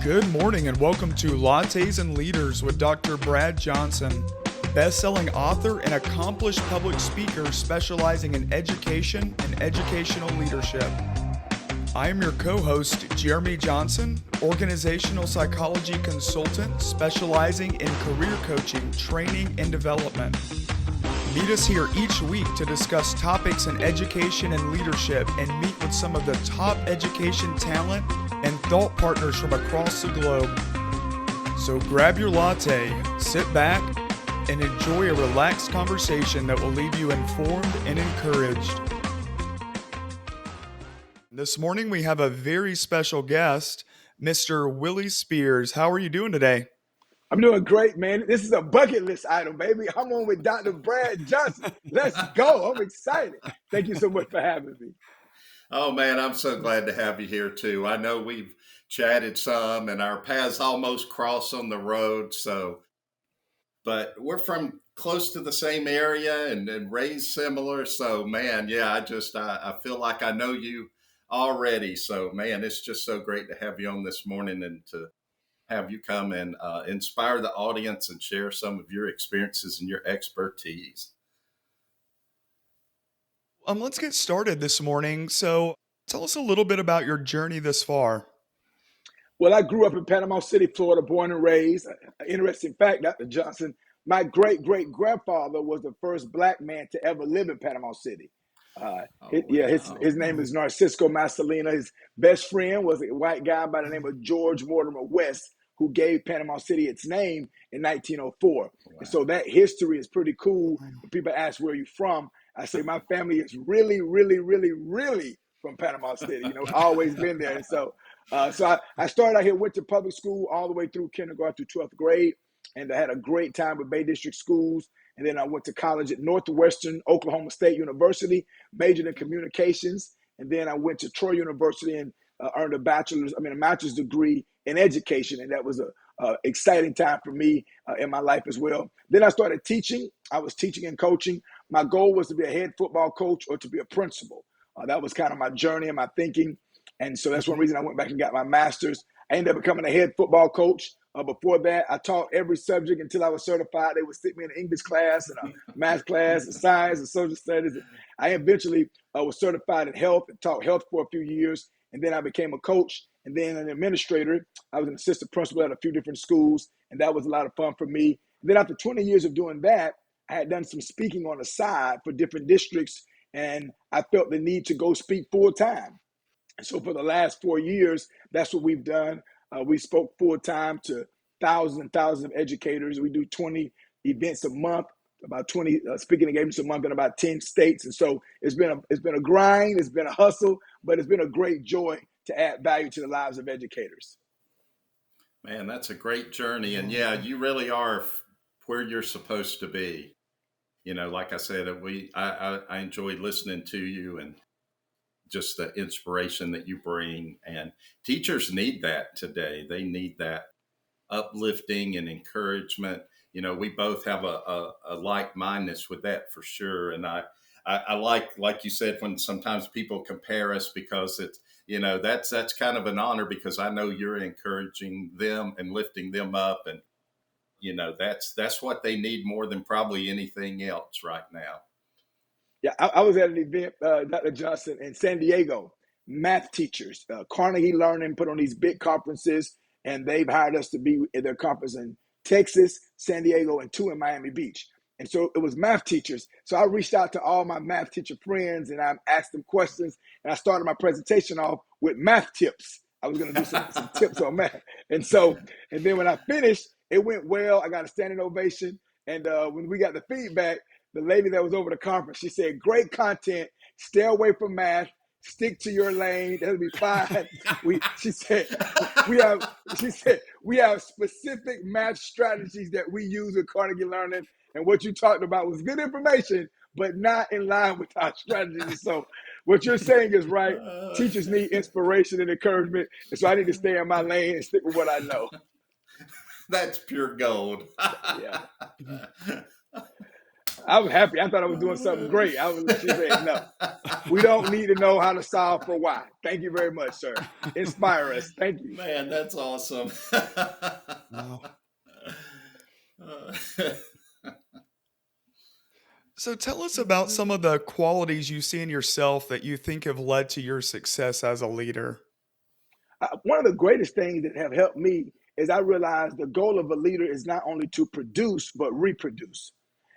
Good morning and welcome to Lattes and Leaders with Dr. Brad Johnson, best-selling author and accomplished public speaker specializing in education and educational leadership. I am your co-host, Jeremy Johnson, organizational psychology consultant specializing in career coaching, training, and development. Meet us here each week to discuss topics in education and leadership and meet with some of the top education talent and thought partners from across the globe. So grab your latte, sit back, and enjoy a relaxed conversation that will leave you informed and encouraged. This morning we have a very special guest, Mr. Willie Spears. How are you doing today? I'm doing great, man. This is a bucket list item, baby. I'm on with Dr. Brad Johnson. Let's go. I'm excited. Thank you so much for having me. Oh, man, I'm so glad to have you here, too. I know we've chatted some and our paths almost cross on the road. But we're from close to the same area and raised similar. So, man, yeah, I feel like I know you already. So, man, it's just so great to have you on this morning and to have you come and inspire the audience and share some of your experiences and your expertise. Let's get started this morning. So tell us a little bit about your journey this far. Well, I grew up in Panama City, Florida, born and raised. Interesting fact, Dr. Johnson, my great-great-grandfather was the first black man to ever live in Panama City. His name is Narcisco Masalina. His best friend was a white guy by the name of George Mortimer West, who gave Panama City its name in 1904. Wow. And so that history is pretty cool. When people ask where you're from, I say my family is really, really, really, really from Panama City. Always been there. And so I started out here, went to public school all the way through kindergarten through 12th grade, and I had a great time with Bay District schools. And then I went to college at Northwestern Oklahoma State University, majored in communications. And then I went to Troy University and earned a master's degree in education. And that was a exciting time for me in my life as well. Then I started teaching. I was teaching and coaching. My goal was to be a head football coach or to be a principal. That was kind of my journey and my thinking. And so that's one reason I went back and got my master's. I ended up becoming a head football coach. Before that, I taught every subject until I was certified. They would stick me in an English class and a math class and science and social studies. I eventually was certified in health and taught health for a few years. And then I became a coach and then an administrator. I was an assistant principal at a few different schools, and that was a lot of fun for me. And then after 20 years of doing that, I had done some speaking on the side for different districts, and I felt the need to go speak full time. And so for the last 4 years, that's what we've done. We spoke full time to thousands and thousands of educators. We do 20 events a month, about 20 speaking engagements a month in about 10 states. And so it's been a grind, it's been a hustle, but it's been a great joy to add value to the lives of educators. Man, that's a great journey. And yeah, you really are where you're supposed to be. Like I said, I enjoyed listening to you and just the inspiration that you bring. And teachers need that today. They need that uplifting and encouragement. We both have a like-mindedness with that for sure. And I like you said, when sometimes people compare us, because it's, that's kind of an honor, because I know you're encouraging them and lifting them up. And, that's what they need more than probably anything else right now. Yeah, I was at an event, Dr. Johnson, in San Diego. Math teachers, Carnegie Learning put on these big conferences, and they've hired us to be at their conference in Texas, San Diego, and 2 in Miami Beach. And so it was math teachers. So I reached out to all my math teacher friends, and I asked them questions, and I started my presentation off with math tips. I was going to do some tips on math. And then when I finished, it went well. I got a standing ovation. And when we got the feedback, the lady that was over the conference, she said, "Great content. Stay away from math. Stick to your lane. That'll be fine." She said we have specific math strategies that we use with Carnegie Learning, and what you talked about was good information, but not in line with our strategies. So what you're saying is right. Teachers need inspiration and encouragement, and so I need to stay in my lane and stick with what I know. That's pure gold. Yeah. I was happy. I thought I was doing something great. She said, no, we don't need to know how to solve for why. Thank you very much, sir. Inspire us. Thank you. Man, that's awesome. Wow. Uh, So tell us about some of the qualities you see in yourself that you think have led to your success as a leader. One of the greatest things that have helped me is I realized the goal of a leader is not only to produce, but reproduce.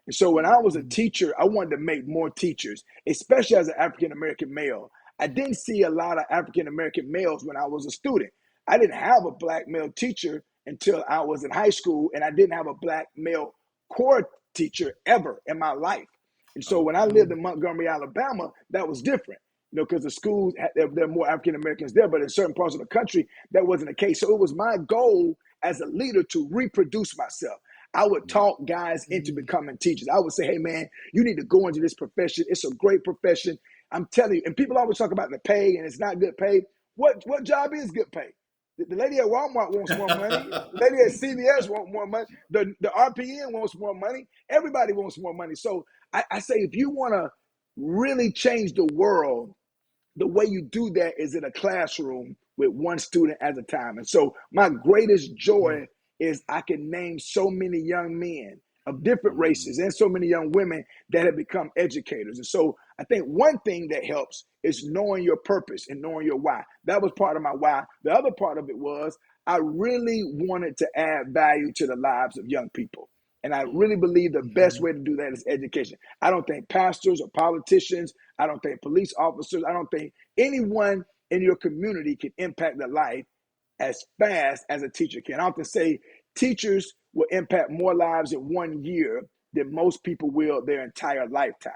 And so when I was a Mm, teacher, I wanted to make more teachers, especially as an African American male. I didn't see a lot of African American males when I was a student. I didn't have a black male teacher until I was in high school, and I didn't have a black male core teacher ever in my life. And so oh, when I wow. lived mm, in Montgomery, Alabama, that was different. Because the schools, there are more African Americans there, but in certain parts of the country, that wasn't the case. So it was my goal as a leader to reproduce myself. I would talk guys into mm, becoming teachers. I would say, hey, man, you need to go into this profession. It's a great profession. I'm telling you, and people always talk about the pay and it's not good pay. What job is good pay? The lady at Walmart wants more money. The lady at CVS wants more money. The RPN wants more money. Everybody wants more money. So I say, if you want to really change the world, the way you do that is in a classroom with one student at a time. And so my greatest mm, joy is I can name so many young men of different Mm, races and so many young women that have become educators. And so I think one thing that helps is knowing your purpose and knowing your why. That was part of my why. The other part of it was I really wanted to add value to the lives of young people. And I really mm, believe the best mhm, way to do that is education. I don't think pastors or politicians, I don't think police officers, I don't think anyone in your community can impact the life as fast as a teacher can. I often say teachers will impact more lives in 1 year than most people will their entire lifetime.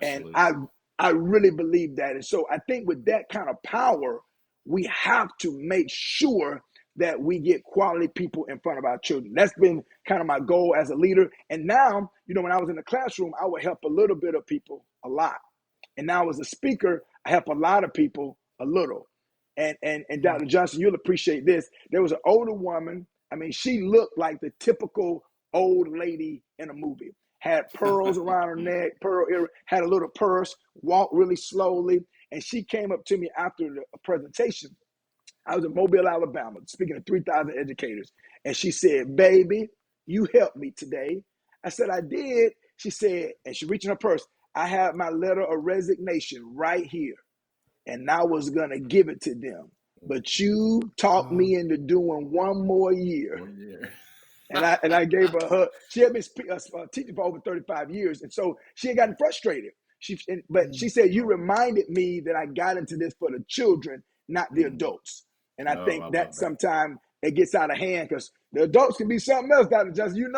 And I absolutely. I really believe that. And so I think with that kind of power, we have to make sure that we get quality people in front of our children. That's been kind of my goal as a leader. And now, when I was in the classroom, I would help a little bit of people a lot. And now as a speaker, I help a lot of people a little. And mm. Dr. Johnson, you'll appreciate this. There was an older woman. I mean, she looked like the typical old lady in a movie. Had pearls around her neck, pearl ear, had a little purse, walked really slowly. And she came up to me after the presentation. I was in Mobile, Alabama, speaking to 3,000 educators. And she said, baby, you helped me today. I said, I did. She said, and she reached in her purse, I had my letter of resignation right here. And I was going to give it to them. But you talked Wow. me into doing one more year. One year. And I gave her a hug. She had been teaching for over 35 years. And so she had gotten frustrated. But Mm, she said, you Oh, reminded me that I got into this for the children, not the mm. adults. And I Oh, think I that love that. sometimes it gets out of hand because the adults can be something else, Dr. Johnson.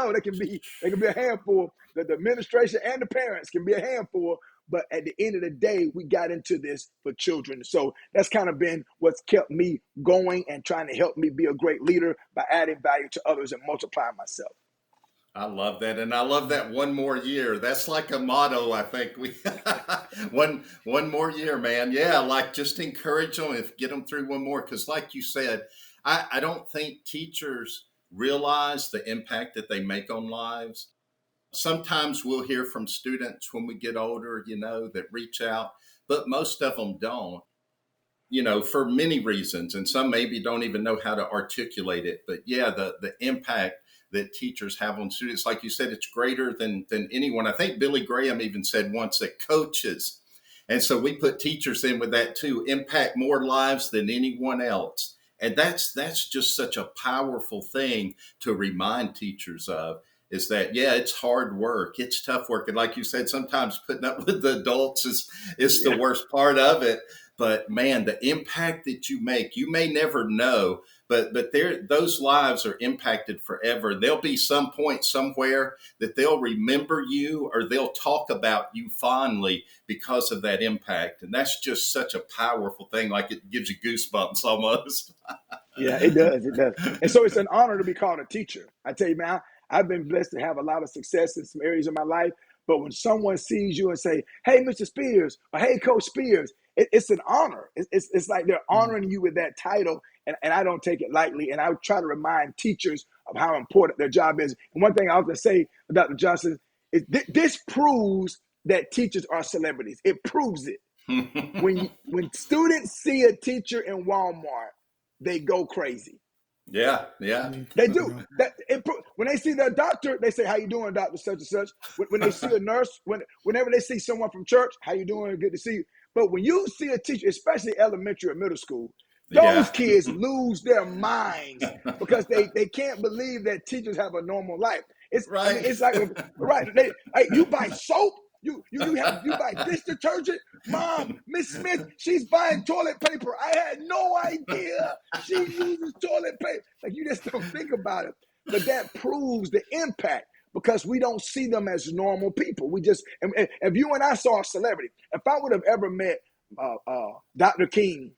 They can be a handful. The administration and the parents can be a handful. But at the end of the day, we got into this for children. So that's kind of been what's kept me going and trying to help me be a great leader by adding value to others and multiplying myself. I love that. And I love that one more year. That's like a motto, I think. We one more year, man. Yeah, like just encourage them and get them through one more. Because like you said, I don't think teachers realize the impact that they make on lives. Sometimes we'll hear from students when we get older, that reach out, but most of them don't, for many reasons. And some maybe don't even know how to articulate it. But yeah, the impact that teachers have on students, like you said, it's greater than anyone. I think Billy Graham even said once that coaches, and so we put teachers in with that too, impact more lives than anyone else. And that's just such a powerful thing to remind teachers of, is that yeah, it's hard work, it's tough work, and like you said, sometimes putting up with the adults is the Yeah. worst part of it. But man, the impact that you make, you may never know, but those lives are impacted forever. There'll be some point somewhere that they'll remember you or they'll talk about you fondly because of that impact. And that's just such a powerful thing. Like it gives you goosebumps almost. Yeah, it does. It does. And so it's an honor to be called a teacher. I tell you, man, I've been blessed to have a lot of success in some areas of my life. But when someone sees you and say, hey, Mr. Spears, or hey, Coach Spears, it's an honor. It's like they're mm, honoring you with that title. And I don't take it lightly. And I try to remind teachers of how important their job is. And one thing I often say, Dr. Johnson, This proves that teachers are celebrities. It proves it. When students see a teacher in Walmart, they go crazy. Yeah, yeah. They do. When they see their doctor, they say, "How you doing, doctor such and such?" When they see a nurse, whenever they see someone from church, "How you doing? Good to see you." But when you see a teacher, especially elementary or middle school, those Yeah. kids lose their minds because they can't believe that teachers have a normal life. Right. It's like right. You buy soap. You buy dish detergent. Mom, Miss Smith, she's buying toilet paper. I had no idea she uses toilet paper. Like, you just don't think about it. But that proves the impact because we don't see them as normal people. If you and I saw a celebrity, if I would have ever met Dr. King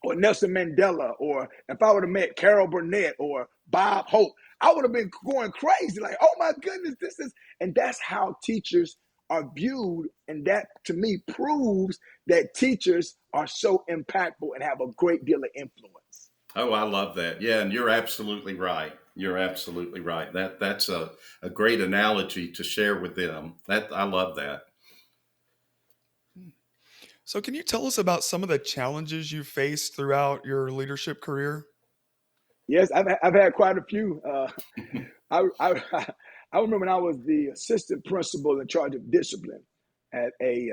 or Nelson Mandela, or if I would have met Carol Burnett or Bob Hope, I would have been going crazy. Like, oh my goodness, and that's how teachers are viewed. And that, to me, proves that teachers are so impactful and have a great deal of influence. Oh, I love that. Yeah, and you're absolutely right. You're absolutely right. That's a great analogy to share with them. I love that. So, can you tell us about some of the challenges you faced throughout your leadership career? Yes, I've had quite a few. I, I I remember when I was the assistant principal in charge of discipline at a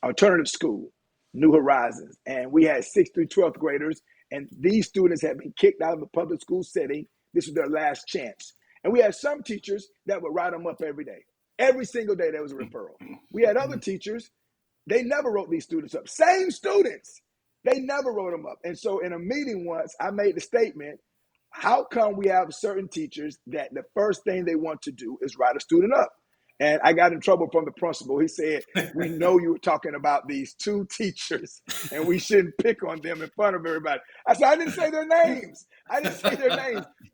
alternative school, New Horizons, and we had 6th through 12th graders, and these students had been kicked out of the public school setting. This was their last chance, and we had some teachers that would write them up every day. Every single day there was a referral. We had other teachers, they never wrote these students up. Same students, they never wrote them up. And so in a meeting once, I made the statement, how come we have certain teachers that the first thing they want to do is write a student up? And I got in trouble from the principal. He said, "We know you were talking about these 2 teachers and we shouldn't pick on them in front of everybody." I said, I didn't say their names.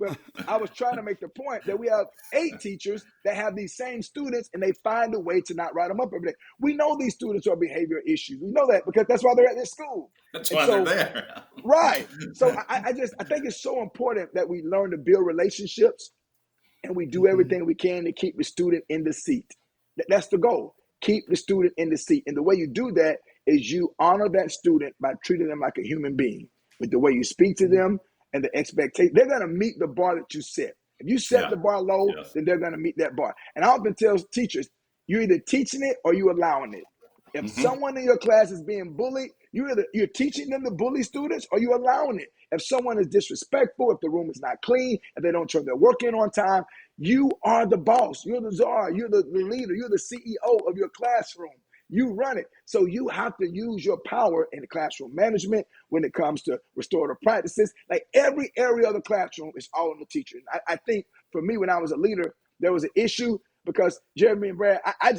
But I was trying to make the point that we have 8 teachers that have these same students and they find a way to not write them up every day. We know these students are behavioral issues. We know that because that's why they're at this school. That's why they're there. Right. So I think it's so important that we learn to build relationships and we do everything we can to keep the student in the seat. That's the goal. Keep the student in the seat. And the way you do that is you honor that student by treating them like a human being with the way you speak to them and the expectation. They're going to meet the bar that you set. If you set the bar low, then they're going to meet that bar. And I often tell teachers, you're either teaching it or you're allowing it. If someone in your class is being bullied, you're teaching them to bully students or you're allowing it. If someone is disrespectful, if the room is not clean, if they don't turn their work in on time, you are the boss. You're the czar. You're the leader. You're the CEO of your classroom. You run it. So you have to use your power in the classroom management when it comes to restorative practices. Like, every area of the classroom is all on the teacher. And I think for me, when I was a leader, there was an issue because Jeremy and Brad, I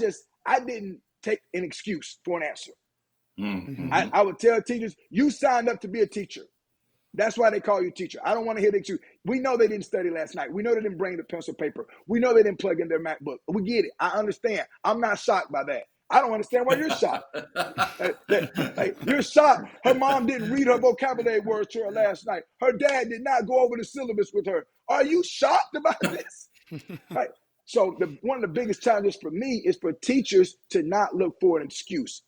didn't take an excuse for an answer. I would tell teachers, you signed up to be a teacher. That's why they call you teacher. I don't want to hear the excuse. We know they didn't study last night. We know they didn't bring the pencil paper. We know they didn't plug in their MacBook. We get it. I understand. I'm not shocked by that. I don't understand why you're shocked. You're shocked. Her mom didn't read her vocabulary words to her last night. Her dad did not go over the syllabus with her. Are you shocked about this? Right. So one of the biggest challenges for me is for teachers to not look for an excuse.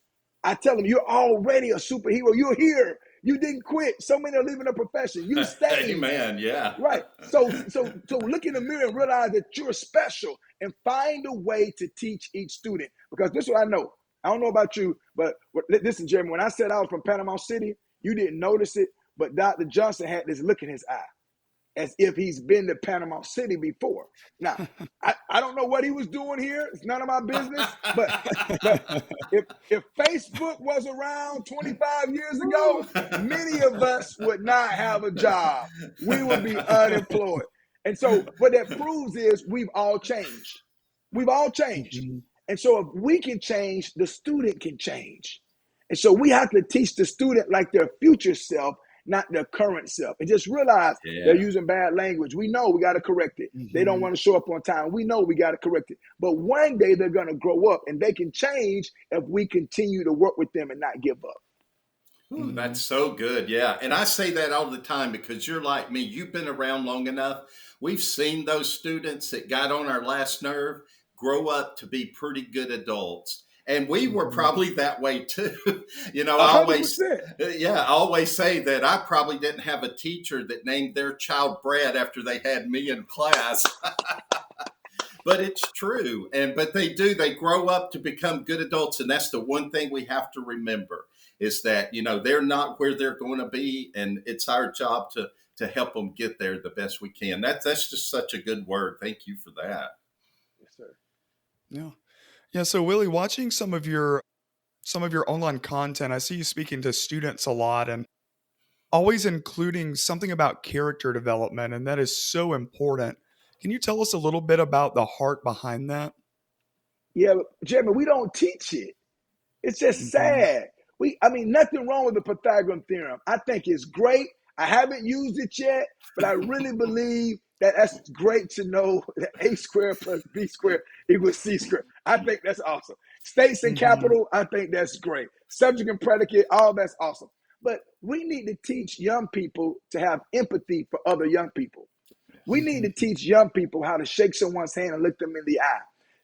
I tell them, you're already a superhero. You're here. You didn't quit. So many are leaving the profession. You stayed. Amen. Yeah. Right. So look in the mirror and realize that you're special and find a way to teach each student. Because this is what I know. I don't know about you, but listen, Jeremy, when I said I was from Panama City, you didn't notice it, but Dr. Johnson had this look in his eye as if he's been to Panama City before. Now, I don't know what he was doing here. It's none of my business. But if Facebook was around 25 years ago, many of us would not have a job. We would be unemployed. And so what that proves is we've all changed. We've all changed. And so if we can change, the student can change. And so we have to teach the student like their future self, not their current self. And just realize they're using bad language. We know we got to correct it. They don't want to show up on time. We know we got to correct it. But one day they're going to grow up and they can change if we continue to work with them and not give up. Ooh, that's so good. Yeah. And I say that all the time because you're like me. You've been around long enough. We've seen those students that got on our last nerve. grow up to be pretty good adults. And we were probably that way too. I always, 100%. I always say that I probably didn't have a teacher that named their child Brad after they had me in class. But it's true. But they grow up to become good adults. And that's the one thing we have to remember is that, they're not where they're going to be. And it's our job to help them get there the best we can. That's just such a good word. Thank you for that. Yes, sir. Yeah. Yeah. So Willie, watching some of your online content, I see you speaking to students a lot and always including something about character development. And that is so important. Can you tell us a little bit about the heart behind that? Yeah, Jeremy, we don't teach it. It's just Mm-hmm. sad. Nothing wrong with the Pythagorean theorem. I think it's great. I haven't used it yet, but I really believe that that's great to know that A squared plus B squared equals C squared. I think that's awesome. States and Mm-hmm. capital, I think that's great. Subject and predicate, all that's awesome. But we need to teach young people to have empathy for other young people. We need Mm-hmm. to teach young people how to shake someone's hand and look them in the eye.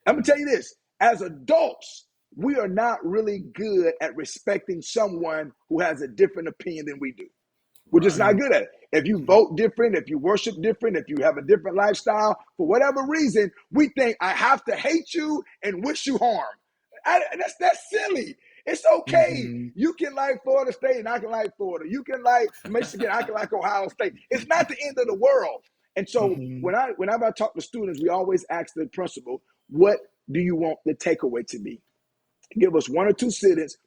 I'm going to tell you this, as adults, we are not really good at respecting someone who has a different opinion than we do. We're just Right. not good at it. If you vote different, if you worship different, if you have a different lifestyle, for whatever reason, we think I have to hate you and wish you harm. That's silly. It's okay. Mm-hmm. You can like Florida State and I can like Florida. You can like Michigan, I can like Ohio State. It's not the end of the world. And so Mm-hmm. whenever I talk to students, we always ask the principal, what do you want the takeaway to be? Give us one or two sentences.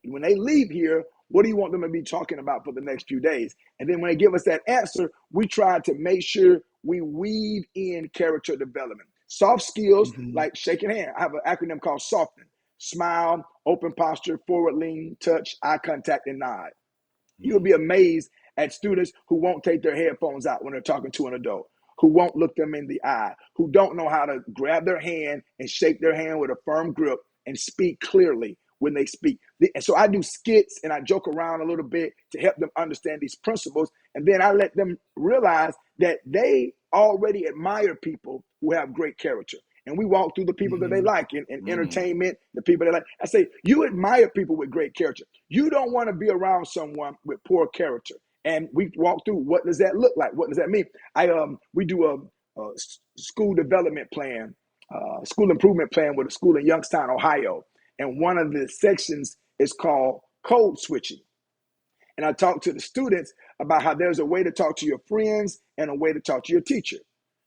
When they leave here, what do you want them to be talking about for the next few days? And then when they give us that answer, we try to make sure we weave in character development. Soft skills Mm-hmm. like shaking hands. I have an acronym called SOFTEN. Smile, open posture, forward lean, touch, eye contact, and nod. You'll be amazed at students who won't take their headphones out when they're talking to an adult, who won't look them in the eye, who don't know how to grab their hand and shake their hand with a firm grip and speak clearly when they speak. And so I do skits and I joke around a little bit to help them understand these principles. And then I let them realize that they already admire people who have great character. And we walk through the people that they Mm-hmm. like in entertainment, the people they like. I say, you admire people with great character. You don't want to be around someone with poor character. And we walk through, what does that look like? What does that mean? We do a school development plan, school improvement plan with a school in Youngstown, Ohio. And one of the sections is called code switching. And I talk to the students about how there's a way to talk to your friends and a way to talk to your teacher.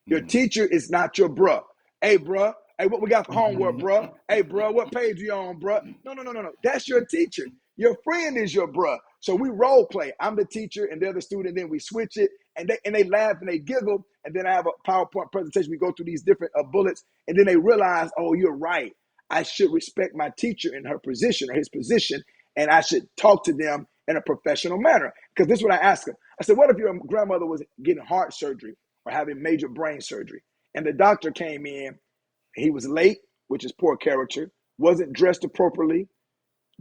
Your teacher is not your bruh. Hey, bruh. Hey, what we got for homework, bruh? Hey, bruh, what page you on, bruh? No. That's your teacher. Your friend is your bruh. So we role play. I'm the teacher and they're the student. Then we switch it and they laugh and they giggle. And then I have a PowerPoint presentation. We go through these different bullets. And then they realize, oh, you're right. I should respect my teacher in her position or his position. And I should talk to them in a professional manner. Because this is what I ask them. I said, what if your grandmother was getting heart surgery or having major brain surgery? And the doctor came in, he was late, which is poor character, wasn't dressed appropriately,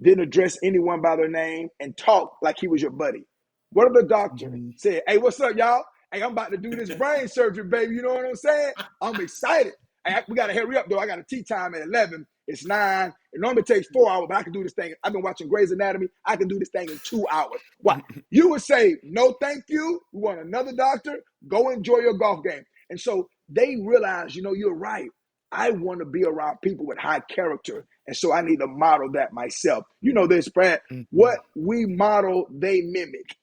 didn't address anyone by their name, and talked like he was your buddy. What if the doctor Mm-hmm. said, hey, what's up, y'all? Hey, I'm about to do this brain surgery, baby. You know what I'm saying? I'm excited. Hey, we got to hurry up, though. I got a tea time at 11. It's 9. It normally takes 4 hours, but I can do this thing. I've been watching Grey's Anatomy. I can do this thing in 2 hours. Why? You would say, no, thank you. We want another doctor. Go enjoy your golf game. And so they realize, you're right. I want to be around people with high character. And so I need to model that myself. You know this, Brad. Mm-hmm. What we model, they mimic.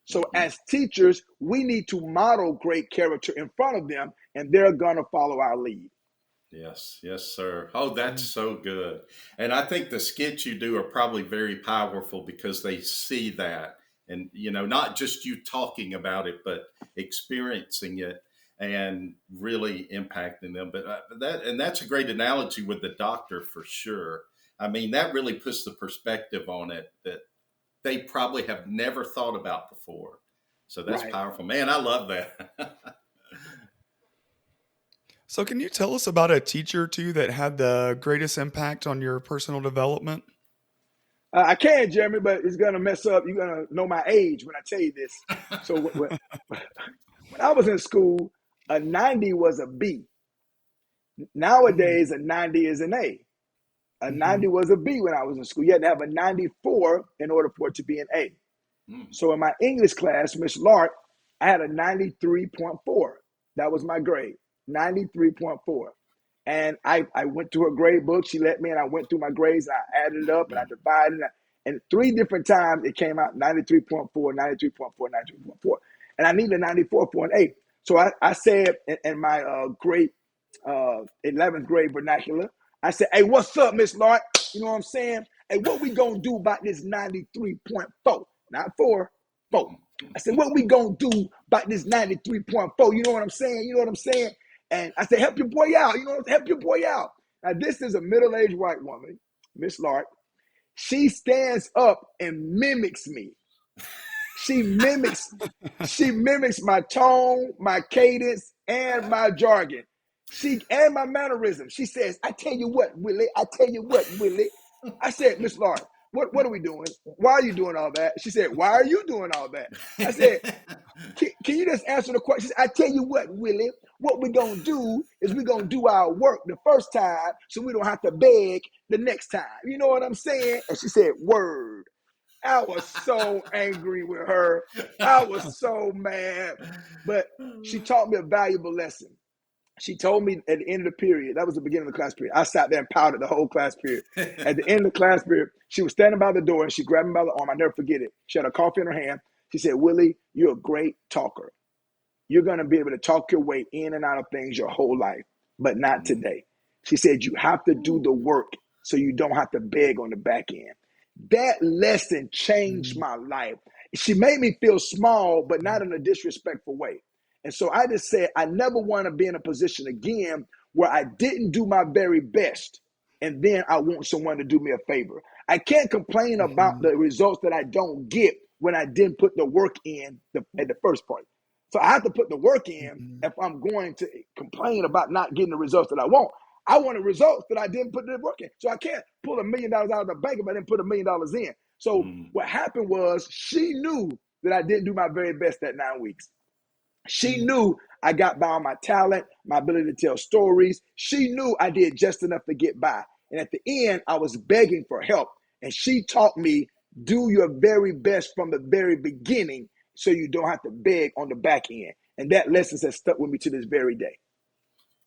So as teachers, we need to model great character in front of them, and they're going to follow our lead. Yes, sir. Oh, that's so good. And I think the skits you do are probably very powerful because they see that and, not just you talking about it, but experiencing it and really impacting them. But that's a great analogy with the doctor for sure. I mean, that really puts the perspective on it that they probably have never thought about before. So that's Right. powerful. Man, I love that. So can you tell us about a teacher too that had the greatest impact on your personal development? I can, Jeremy, but it's going to mess up. You're going to know my age when I tell you this. So when I was in school, a 90 was a B. Nowadays, a 90 is an A. A 90 was a B when I was in school. You had to have a 94 in order for it to be an A. So in my English class, Miss Lark, I had a 93.4. That was my grade, 93.4. And I went through her grade book. She let me, and I went through my grades. And I added it up, and I divided it. And 3 different times it came out 93.4, 93.4, 93.4. And I needed a 94 for an A. So I said in my grade, 11th grade vernacular, I said, hey, what's up, Miss Lark? You know what I'm saying? Hey, what we going to do about this 93.4? Not 4, 4. I said, what we going to do about this 93.4? You know what I'm saying? You know what I'm saying? And I said, help your boy out. You know, help your boy out. Now, this is a middle-aged white woman, Miss Lark. She stands up and mimics me. She mimics my tone, my cadence, and my jargon. And my mannerism. She says, I tell you what, Willie. I tell you what, Willie. I said, Miss Lark, what are we doing? Why are you doing all that? She said, why are you doing all that? I said, can you just answer the question? She said, I tell you what, Willie, what we're going to do is we're going to do our work the first time so we don't have to beg the next time. You know what I'm saying? And she said, word. I was so angry with her. I was so mad. But she taught me a valuable lesson. She told me at the end of the period, that was the beginning of the class period. I sat there and pouted the whole class period. At the end of the class period, she was standing by the door and she grabbed me by the arm. I never forget it. She had a coffee in her hand. She said, Willie, you're a great talker. You're going to be able to talk your way in and out of things your whole life, but not today. She said, you have to do the work so you don't have to beg on the back end. That lesson changed my life. She made me feel small, but not in a disrespectful way. And so I just said, I never want to be in a position again where I didn't do my very best, and then I want someone to do me a favor. I can't complain about the results that I don't get when I didn't put the work in at the first point. So I have to put the work in if I'm going to complain about not getting the results that I want. I want the results that I didn't put the work in. So I can't pull $1 million out of the bank if I didn't put $1 million in. So what happened was she knew that I didn't do my very best that 9 weeks. She knew I got by on my talent, my ability to tell stories. She knew I did just enough to get by. And at the end, I was begging for help. And she taught me, do your very best from the very beginning so you don't have to beg on the back end. And that lesson has stuck with me to this very day.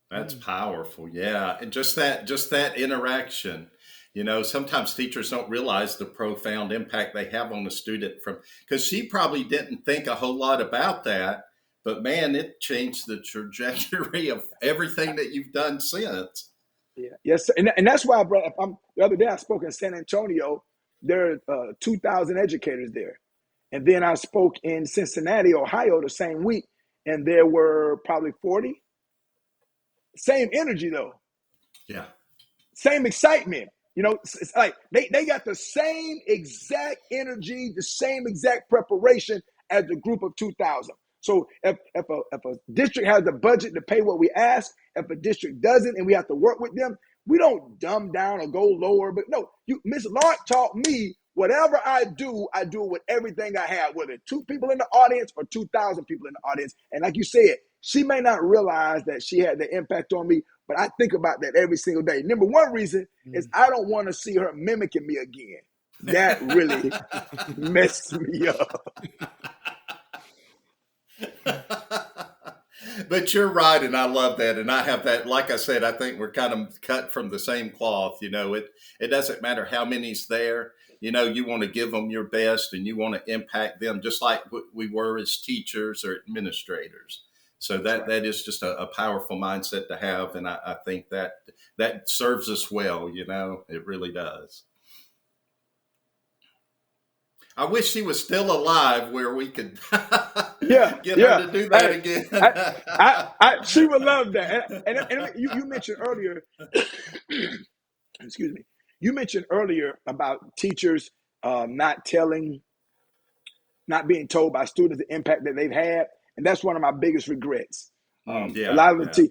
That's powerful. Yeah. And just that interaction, you know, sometimes teachers don't realize the profound impact they have on the student because she probably didn't think a whole lot about that, but man, it changed the trajectory of everything that you've done since. Yeah. Yes. Sir. And that's why the other day I spoke in San Antonio. There are 2,000 educators there. And then I spoke in Cincinnati, Ohio the same week, and there were probably 40. Same energy though. Yeah. Same excitement. You know, it's like they got the same exact energy, the same exact preparation as the group of 2,000. So if a district has the budget to pay what we ask, if a district doesn't and we have to work with them, we don't dumb down or go lower. But no, Miss Lark taught me whatever I do it with everything I have, whether 2 people in the audience or 2,000 people in the audience. And like you said, she may not realize that she had the impact on me, but I think about that every single day. Number one reason is I don't want to see her mimicking me again. That really messed me up. But you're right, and I love that, and I have that. Like I said, I think we're kind of cut from the same cloth. You know, it doesn't matter how many's there. You know, you want to give them your best, and you want to impact them just like we were as teachers or administrators. So that is just a powerful mindset to have, and I think that serves us well. You know, it really does. I wish she was still alive where we could get her to do that again. She would love that. And you mentioned earlier, excuse me, you mentioned earlier about teachers not being told by students the impact that they've had. And that's one of my biggest regrets. A lot of the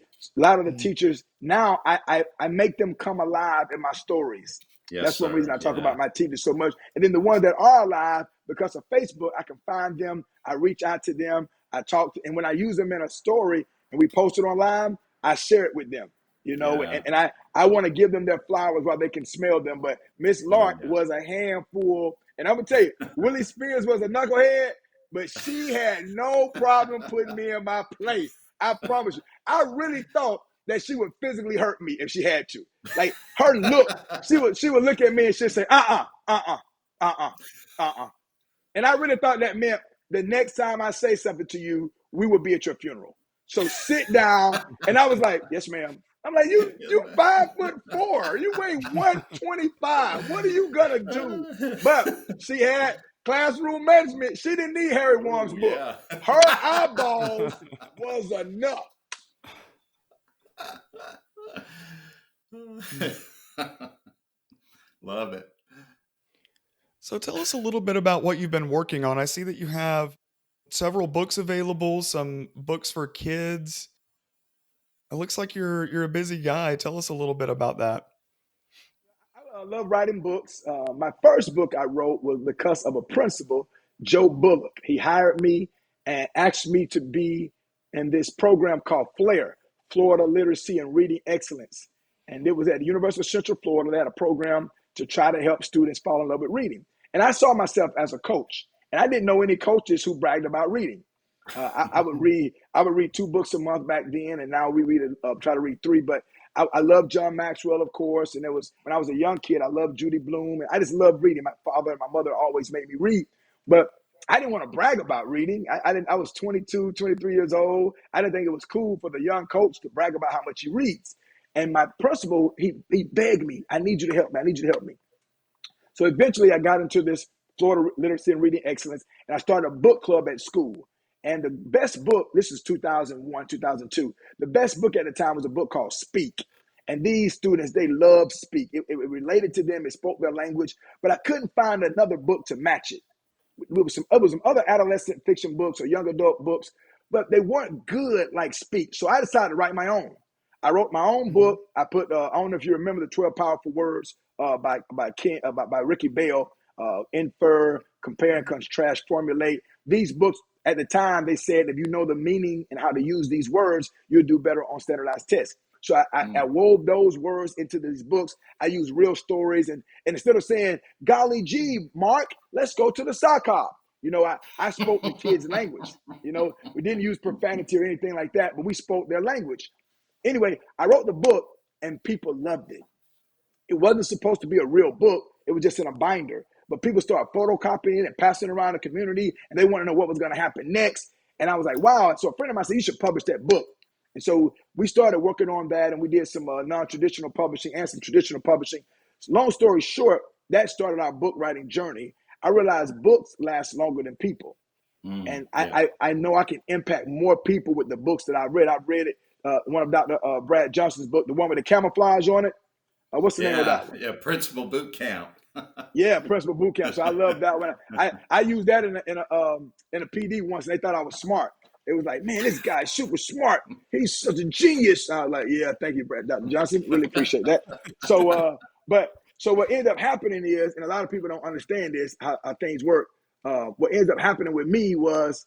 teachers now, I make them come alive in my stories. Yes, that's one reason I talk about my teachers so much. And then the ones that are alive, because of Facebook, I can find them. I reach out to them. I talk to, and when I use them in a story and we post it online, I share it with them. Yeah. and I want to give them their flowers while they can smell them. But Miss Oh, Lark yeah. was a handful. And I'm going to tell you, Willie Spears was a knucklehead, but she had no problem putting me in my place. I promise you. I really thought that she would physically hurt me if she had to. Like her look, she would look at me and she'd say, and I really thought that meant the next time I say something to you, we will be at your funeral. So sit down. And I was like, yes, ma'am. I'm like, you 5'4", you weigh 125. What are you gonna do? But she had classroom management. She didn't need Harry Wong's book. Yeah. Her eyeballs was enough. Love it. So tell us a little bit about what you've been working on. I see that you have several books available, some books for kids. It looks like you're a busy guy. Tell us a little bit about that. I love writing books. My first book I wrote was because of a principal, Joe Bullock. He hired me and asked me to be in this program called FLAIR, Florida Literacy and Reading Excellence. And it was at the University of Central Florida. They had a program to try to help students fall in love with reading. And I saw myself as a coach. And I didn't know any coaches who bragged about reading. I would read 2 books a month back then, and now we try to read 3. But I love John Maxwell, of course, and it was when I was a young kid. I loved Judy Blume, and I just loved reading. My father and my mother always made me read, but I didn't want to brag about reading. I didn't. I was 22, 23 years old. I didn't think it was cool for the young coach to brag about how much he reads. And my principal, he begged me, "I need you to help me. I need you to help me." So eventually, I got into this Florida Literacy and Reading Excellence, and I started a book club at school. And the best book, this is 2001, 2002, the best book at the time was a book called Speak. And these students, they loved Speak. It related to them. It spoke their language. But I couldn't find another book to match it. There was some other adolescent fiction books or young adult books, but they weren't good like Speak. So I decided to write my own. I wrote my own book. I put, I don't know if you remember the 12 Powerful Words by Ricky Bell, Infer, Compare and Contrast, Formulate. These books, at the time, they said if you know the meaning and how to use these words, you'll do better on standardized tests. So I wove those words into these books. I use real stories. And instead of saying, golly gee, Mark, let's go to the sock hop. I spoke the kids' language. We didn't use profanity or anything like that, but we spoke their language. Anyway, I wrote the book and people loved it. It wasn't supposed to be a real book. It was just in a binder. But people started photocopying it and passing it around the community, and they wanted to know what was going to happen next. And I was like, wow. And so a friend of mine said, you should publish that book. And so we started working on that, and we did some non-traditional publishing and some traditional publishing. So long story short, that started our book writing journey. I realized books last longer than people. And yeah. I know I can impact more people with the books that I read. I've read it, one of Dr. Brad Johnson's book, the one with the camouflage on it. What's the name of that one? Yeah, Principal Boot Camp. Yeah, Principal Boot Camp. So I love that one. I used that in a PD once, and they thought I was smart. It was like, man, this guy's super smart. He's such a genius. I was like, yeah, thank you, Brad, Dr. Johnson. Really appreciate that. So, so what ended up happening is, and a lot of people don't understand this, how things work. What ends up happening with me was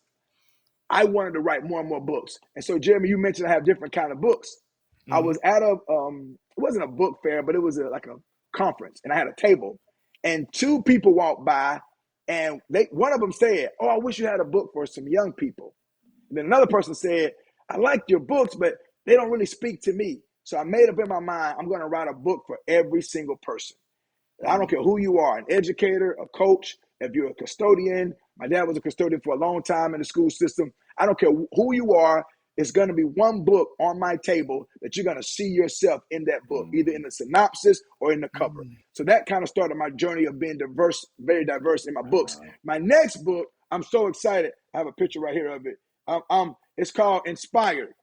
I wanted to write more and more books. And so, Jeremy, you mentioned I have different kind of books. Mm-hmm. I was at it wasn't a book fair, but it was like a conference, and I had a table, and 2 people walked by, and one of them said, "Oh, I wish you had a book for some young people." And then another person said, "I like your books, but they don't really speak to me." So I made up in my mind, I'm going to write a book for every single person. I don't care who you are, an educator, a coach, if you're a custodian. My dad was a custodian for a long time in the school system. I don't care who you are. It's going to be one book on my table that you're going to see yourself in that book, either in the synopsis or in the cover. So that kind of started my journey of being diverse, very diverse in my books. My next book, I'm so excited. I have a picture right here of it. It's called Inspired.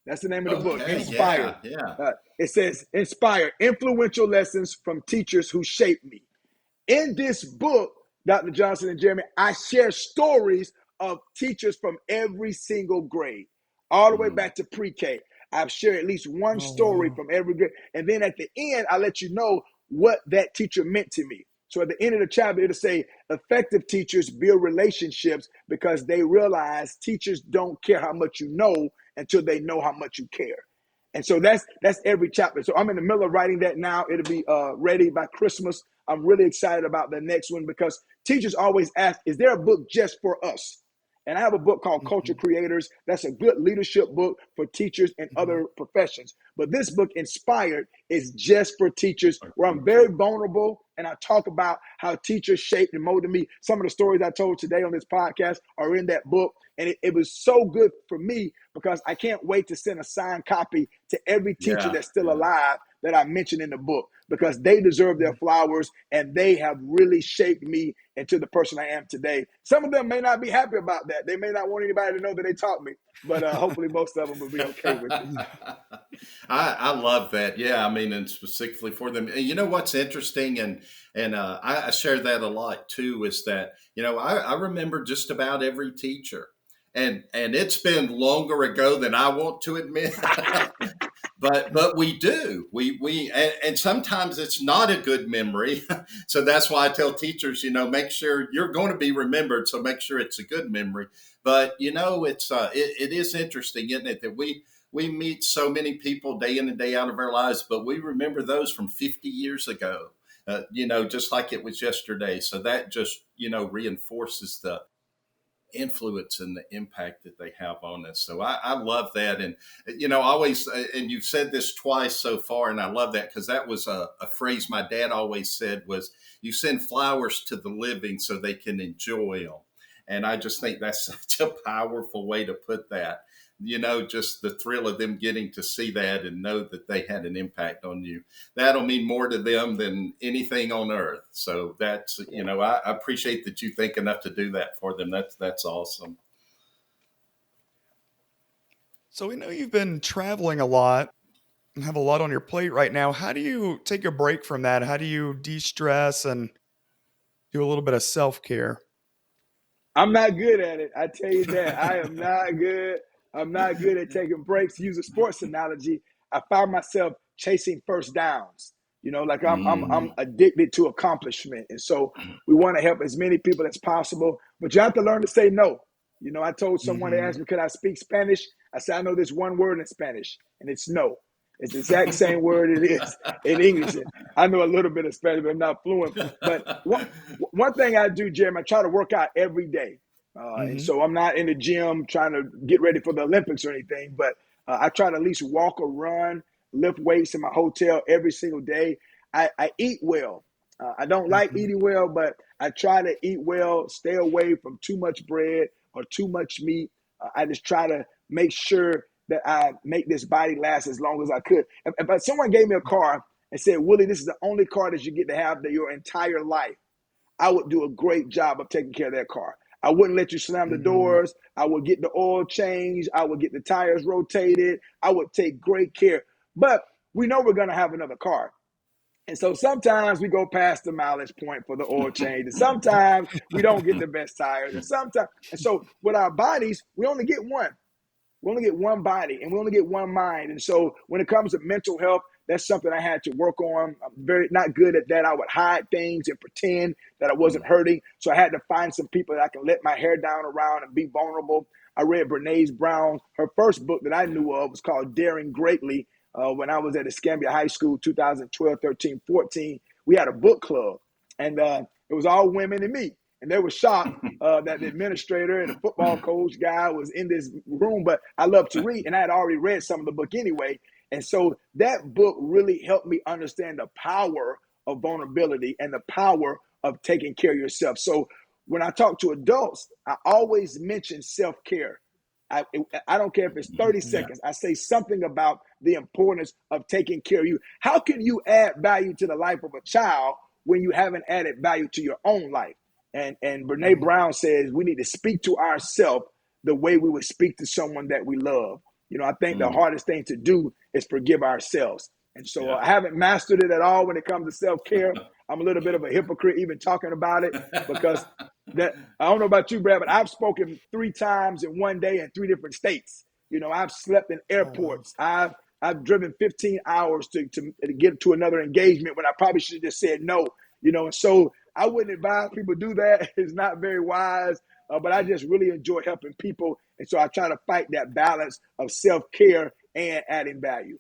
That's the name of the book, Inspired. Yeah. It says, Inspired, Influential Lessons from Teachers Who Shaped Me. In this book, Dr. Johnson and Jeremy, I share stories of teachers from every single grade, all the way back to pre-K. I've shared at least one story from every grade. And then at the end, I let you know what that teacher meant to me. So at the end of the chapter, it'll say, effective teachers build relationships because they realize teachers don't care how much you know until they know how much you care. And so that's every chapter. So I'm in the middle of writing that now. It'll be ready by Christmas. I'm really excited about the next one because teachers always ask, is there a book just for us? And I have a book called Culture Creators. That's a good leadership book for teachers and other professions. But this book, Inspired, is just for teachers, where I'm very vulnerable and I talk about how teachers shaped and molded me. Some of the stories I told today on this podcast are in that book. And it was so good for me because I can't wait to send a signed copy to every teacher that's still alive that I mentioned in the book, because they deserve their flowers and they have really shaped me into the person I am today. Some of them may not be happy about that. They may not want anybody to know that they taught me, but hopefully most of them will be okay with it. I love that. Yeah, I mean, and specifically for them. And you know what's interesting, and I share that a lot too, is that, you know, I remember just about every teacher. And it's been longer ago than I want to admit, but we do. And sometimes it's not a good memory. So that's why I tell teachers, you know, make sure you're going to be remembered. So make sure it's a good memory. But you know, it is interesting, isn't it, that we meet so many people day in and day out of our lives, but we remember those from 50 years ago. You know, just like it was yesterday. So that just, you know, reinforces the influence and the impact that they have on us. So I love that. And, you know, always, and you've said this twice so far, and I love that because that was a phrase my dad always said was, you send flowers to the living so they can enjoy them. And I just think that's such a powerful way to put that. You know, just the thrill of them getting to see that and know that they had an impact on you. That'll mean more to them than anything on earth. So that's, you know, I appreciate that you think enough to do that for them. That's awesome. So we know you've been traveling a lot and have a lot on your plate right now. How do you take a break from that? How do you de-stress and do a little bit of self-care? I'm not good at it. I tell you that. I am not good. I'm not good at taking breaks. To use a sports analogy, I find myself chasing first downs. You know, like I'm addicted to accomplishment. And so we want to help as many people as possible, but you have to learn to say no. You know, I told someone, they asked me, could I speak Spanish? I said, I know this one word in Spanish, and it's no. It's the exact same word it is in English. I know a little bit of Spanish, but I'm not fluent. But one thing I do, Jeremy, I try to work out every day. And so I'm not in the gym trying to get ready for the Olympics or anything, but I try to at least walk or run, lift weights in my hotel every single day. I eat well. I don't like eating well, but I try to eat well, stay away from too much bread or too much meat. I just try to make sure that I make this body last as long as I could. If someone gave me a car and said, Willie, this is the only car that you get to have your entire life, I would do a great job of taking care of that car. I wouldn't let you slam the doors. I would get the oil changed. I would get the tires rotated. I would take great care. But we know we're going to have another car. And so sometimes we go past the mileage point for the oil change. And sometimes we don't get the best tires. And so with our bodies, we only get one. We only get one body and we only get one mind. And so when it comes to mental health, that's something I had to work on. I'm very not good at that. I would hide things and pretend that I wasn't hurting. So I had to find some people that I can let my hair down around and be vulnerable. I read Brene Brown. Her first book that I knew of was called Daring Greatly. When I was at Escambia High School, 2012, 13, 14, we had a book club. And it was all women and me. And they were shocked that the administrator and the football coach guy was in this room. But I love to read, and I had already read some of the book anyway. And so that book really helped me understand the power of vulnerability and the power of taking care of yourself. So when I talk to adults, I always mention self-care. I don't care if it's 30 seconds. I say something about the importance of taking care of you. How can you add value to the life of a child when you haven't added value to your own life? And Brene Brown says we need to speak to ourselves the way we would speak to someone that we love. You know, I think the hardest thing to do is forgive ourselves. And so I haven't mastered it at all when it comes to self-care. I'm a little bit of a hypocrite even talking about it because that I don't know about you, Brad, but I've spoken 3 times in one day in 3 different states. You know, I've slept in airports. I've driven 15 hours to get to another engagement when I probably should have just said no. You know, and so I wouldn't advise people do that. It's not very wise, but I just really enjoy helping people. And so I try to fight that balance of self-care and adding value.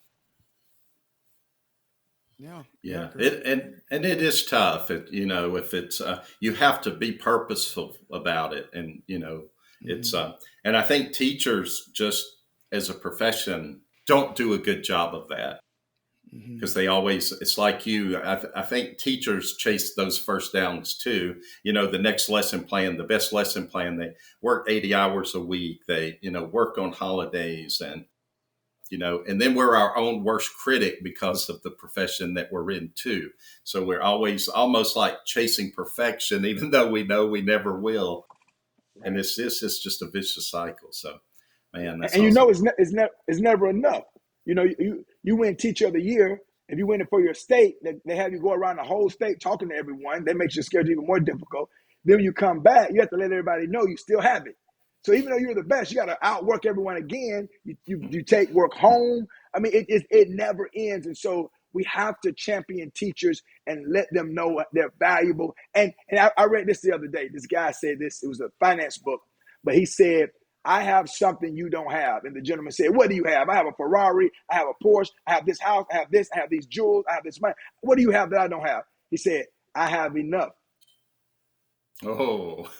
Yeah, Great. and it is tough. If it's you have to be purposeful about it, and it's and I think teachers just as a profession don't do a good job of that because they always it's like you. I think teachers chase those first downs too. The next lesson plan, the best lesson plan. They work 80 hours a week. They work on holidays and then we're our own worst critic because of the profession that we're in too. So we're always almost like chasing perfection, even though we know we never will. Right. And it's just a vicious cycle. So, man, that's and awesome. it's never enough. You win Teacher of the Year. If you win it for your state, they have you go around the whole state talking to everyone. That makes your schedule even more difficult. Then when you come back, you have to let everybody know you still have it. So even though you're the best, you got to outwork everyone again. You take work home. I mean, it never ends. And so we have to champion teachers and let them know they're valuable. And I read this the other day. This guy said this. It was a finance book, but he said, I have something you don't have. And the gentleman said, what do you have? I have a Ferrari. I have a Porsche. I have this house. I have this. I have these jewels. I have this money. What do you have that I don't have? He said, I have enough. Oh.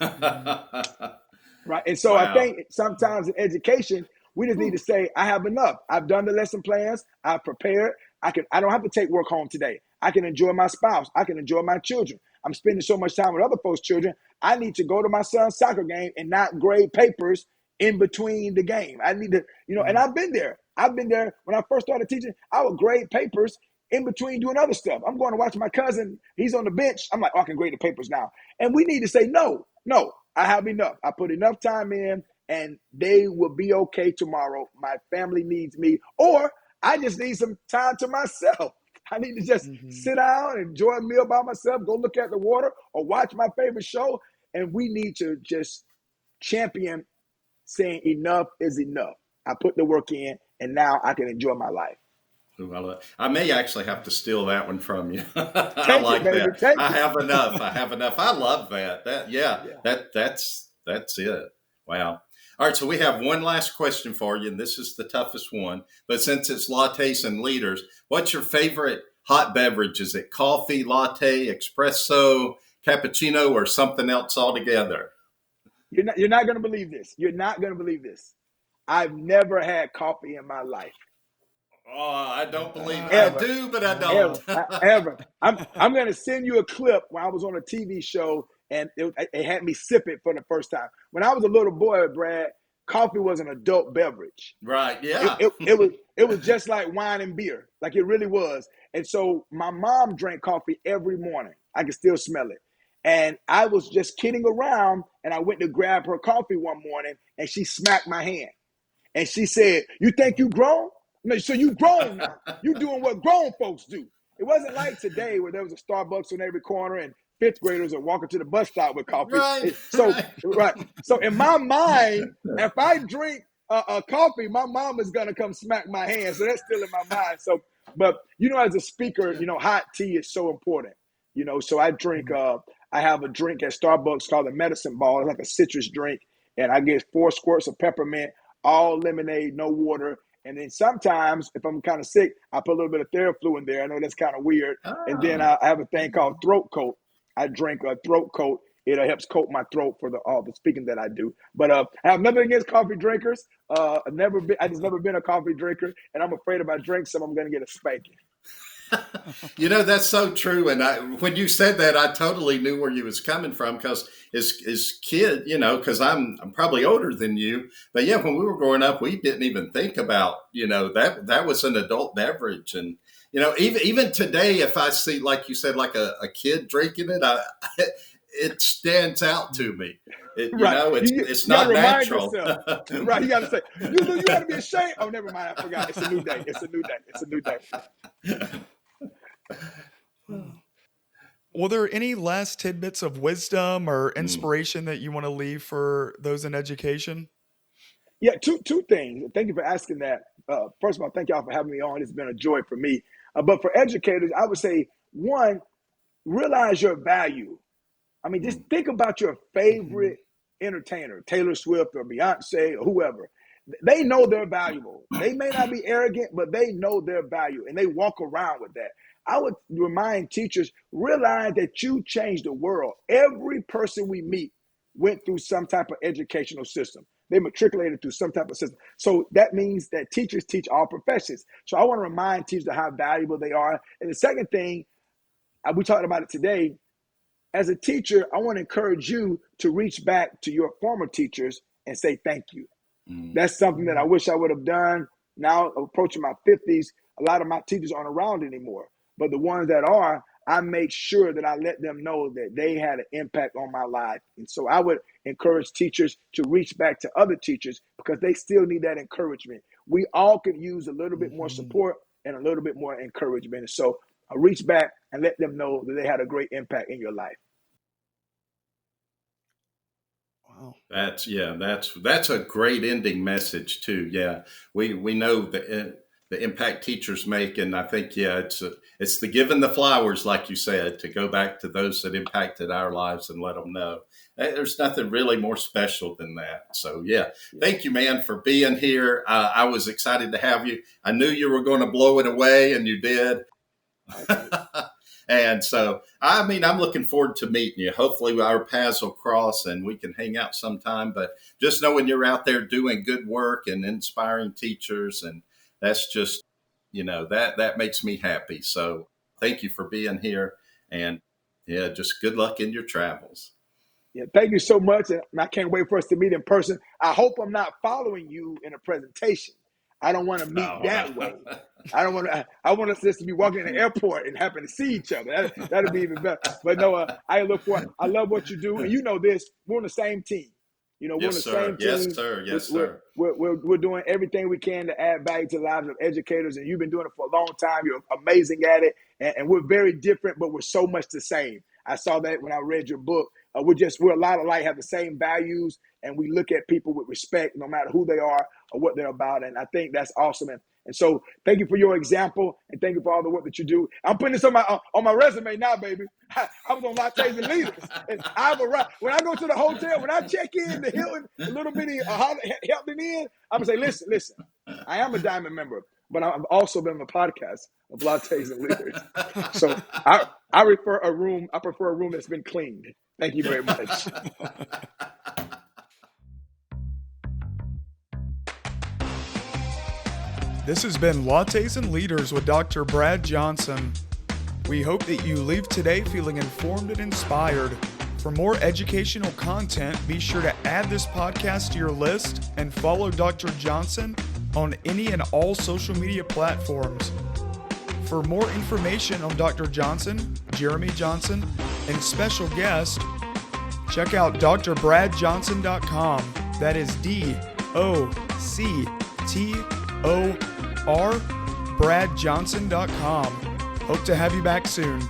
Right. And so wow. I think sometimes in education, we just need to say, I have enough. I've done the lesson plans. I've prepared. I don't have to take work home today. I can enjoy my spouse. I can enjoy my children. I'm spending so much time with other folks' children. I need to go to my son's soccer game and not grade papers in between the game. I need to, and I've been there. When I first started teaching, I would grade papers in between doing other stuff. I'm going to watch my cousin. He's on the bench. I'm like, I can grade the papers now. And we need to say, no, I have enough. I put enough time in and they will be okay tomorrow. My family needs me, or I just need some time to myself. I need to just sit down, enjoy a meal by myself, go look at the water or watch my favorite show. And we need to just champion saying enough is enough. I put the work in and now I can enjoy my life. Well, I may actually have to steal that one from you. I like that. I have enough. I love that. That's it. Wow. All right. So we have one last question for you, and this is the toughest one. But since it's lattes and leaders, what's your favorite hot beverage? Is it coffee, latte, espresso, cappuccino, or something else altogether? You're not going to believe this. You're not going to believe this. I've never had coffee in my life. Oh, I don't believe it. I do, but I don't. Ever. I'm going to send you a clip when I was on a TV show and it had me sip it for the first time. When I was a little boy, Brad, coffee was an adult beverage. Right, yeah. It was just like wine and beer. Like it really was. And so my mom drank coffee every morning. I can still smell it. And I was just kidding around and I went to grab her coffee one morning and she smacked my hand. And she said, you think you grown? No, so you grown now. You doing what grown folks do. It wasn't like today where there was a Starbucks on every corner and fifth graders are walking to the bus stop with coffee. Right. So in my mind, if I drink a coffee, my mom is going to come smack my hand. So that's still in my mind. So, but as a speaker, hot tea is so important. So I drink, I have a drink at Starbucks called the Medicine Ball. It's like a citrus drink. And I get 4 squirts of peppermint, all lemonade, no water. And then sometimes, if I'm kind of sick, I put a little bit of Theraflu in there. I know that's kind of weird. Oh. And then I have a thing called throat coat. I drink a throat coat. It helps coat my throat for all the speaking that I do. But I have nothing against coffee drinkers. I just never been a coffee drinker. And I'm afraid if I drink some, I'm going to get a spanking. That's so true. And when you said that, I totally knew where you was coming from because as kid, because I'm probably older than you. But yeah, when we were growing up, we didn't even think about, that was an adult beverage. And, even today, if I see, like you said, like a kid drinking it, it stands out to me. It's not natural. Right. You got to say, you got to be ashamed. Oh, never mind. I forgot. It's a new day. It's a new day. Well, there any last tidbits of wisdom or inspiration that you want to leave for those in education? Yeah, two things. Thank you for asking that. First of all, thank y'all for having me on. It's been a joy for me. But for educators, I would say, one, realize your value. I mean, just think about your favorite entertainer, Taylor Swift or Beyonce or whoever. They know they're valuable. They may not be arrogant, but they know their value and they walk around with that. I would remind teachers, realize that you changed the world. Every person we meet went through some type of educational system. They matriculated through some type of system. So that means that teachers teach all professions. So I want to remind teachers of how valuable they are. And the second thing, we talked about it today, as a teacher, I want to encourage you to reach back to your former teachers and say thank you. That's something that I wish I would have done. Now, approaching my 50s, a lot of my teachers aren't around anymore. But the ones that are, I make sure that I let them know that they had an impact on my life. And so I would encourage teachers to reach back to other teachers because they still need that encouragement. We all could use a little bit more support and a little bit more encouragement. And so I reach back and let them know that they had a great impact in your life. Wow. That's a great ending message too. Yeah, we know the impact teachers make, and I think it's the giving the flowers, like you said, to go back to those that impacted our lives and let them know. There's nothing really more special than that. So thank you, man, for being here. I was excited to have you. I knew you were going to blow it away, and you did. And so, I'm looking forward to meeting you. Hopefully our paths will cross and we can hang out sometime. But just knowing you're out there doing good work and inspiring teachers, and that's just, that makes me happy. So thank you for being here, and just good luck in your travels. Yeah, thank you so much. And I can't wait for us to meet in person. I hope I'm not following you in a presentation. I don't want to meet that way. I want us just to be walking in the airport and happen to see each other. That'd be even better. But no, I love what you do. And you know this, we're on the same team. We're on the same team. Yes, sir. Yes, sir. We're doing everything we can to add value to the lives of educators. And you've been doing it for a long time. You're amazing at it. And we're very different, but we're so much the same. I saw that when I read your book. We're a lot alike, have the same values, and we look at people with respect, no matter who they are or what they're about. And I think that's awesome. And so thank you for your example, and thank you for all the work that you do. I'm putting this on my resume now, baby. I was on Lattes and Leaders. And I've arrived. When I go to the hotel, when I check in the Hilton, a little bitty Hilton Inn, I'm going to say, listen, I am a Diamond member, but I've also been on the podcast of Lattes and Leaders. So I prefer a room that's been cleaned. Thank you very much. This has been Lattes and Leaders with Dr. Brad Johnson. We hope that you leave today feeling informed and inspired. For more educational content, be sure to add this podcast to your list and follow Dr. Johnson on any and all social media platforms. For more information on Dr. Johnson, Jeremy Johnson, and special guests, check out drbradjohnson.com. That is DOCTOR, bradjohnson.com. Hope to have you back soon.